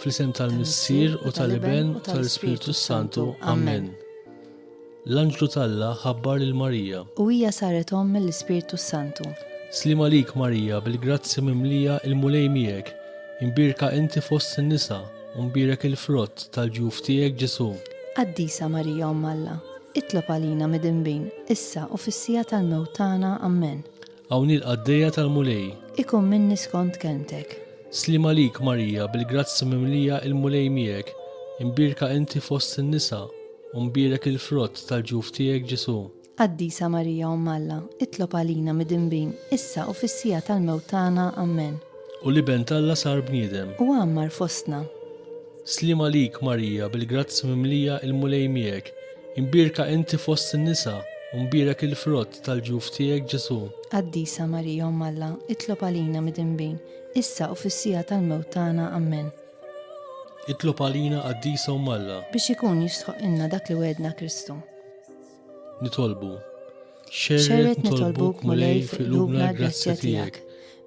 Fl-isem tal-Missier u tal-Iben u tal-Ispiritu Santu. Amen. L-Anġlu tal-Alla ħabbar lil Marija. U hija saret omm mill-Ispiritu Santu. Slima lik Marija, bil-grazzi mimlija il-mulej miegħek, imbirka inti fost in-nisa, u mbirek il-frott tal-ġuf tiegħek Ġesu. Qaddisa Marija Omm Alla, itlob għalina midinbin, issa u fis-sija tal-mewt tagħna. Amen. Hawn il-qaddejja tal-mulej. Ikun minni skont kelmtek. Slima lik Marija, bil-grazzi mimlija il-mulej miegħek, imbirka inti fost in-nisa, u mbirek il-frott tal-ġuf tiegħek Ġesu. Qaddisa Marija Omm Alla, itlob għalina midinbin, issa u fis-sija tal-mewt tagħna. Amen. U l-Iben tal-Alla sar bniedem. U għammar fostna. Slima lik Marija, bil-grazzi mimlija il-mulej miegħek, imbirka inti fost in-nisa, u mbirek il-frott tal-ġuf tiegħek Ġesu. Qaddisa Marija Omm Alla, itlob għalina midinbin, issa u fis-sija tal-mewt tagħna. Amen. Itlob għalina qaddisa Omm Alla. Biex ikun jistħoq ilna dak li wedna Kristu. Nitolbu. Xerret nitolbuk mulej fi qlubna grazzja tiegħek,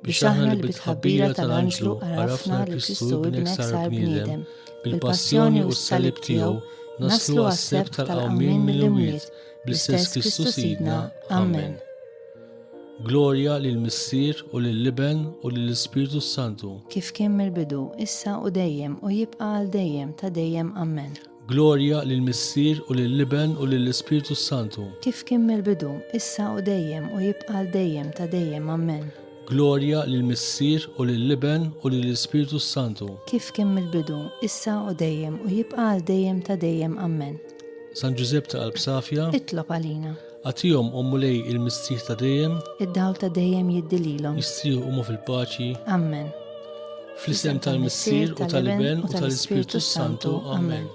biex aħna li bitħabbira tal-Anġlu għarafna li Kristu ibnek sar bniedem, bil-passjoni u s-salib tiegħu naslu għas-sebt tal-qawmien mill-imwiet, bl-istess Kristu sidna. Amen. Glorja lill-Missier u lill-Iben u lill-Ispiritu Santu. Kif kien mill-bidu, issa u dejjem u jibqa' għal dejjem ta' dejjem. Amen. Glorja lill-Missier u lill-Iben u lill-Ispiritu Santu. Kif kien mill-bidu, issa u dejjem u jibqa' għal dejjem ta' dejjem. Amen. Glorja lill-Missier u lill-Iben u lill-Ispiritu Santu. Kif kien mill-bidu, issa u dejjem u jibqa' għal dejjem ta' dejjem. Amen. San Ġusepp ta' Qalb Safja, Itlob għalina. għatihom u mulej il-mistrieħ ta' dejjem, Id-dawl ta' dejjem jiddililhom. jistrieħu huma fil-paċi. Amen. Fl-isem tal-Missier u tal-Iben u tal-Ispiritu Santu. Amen.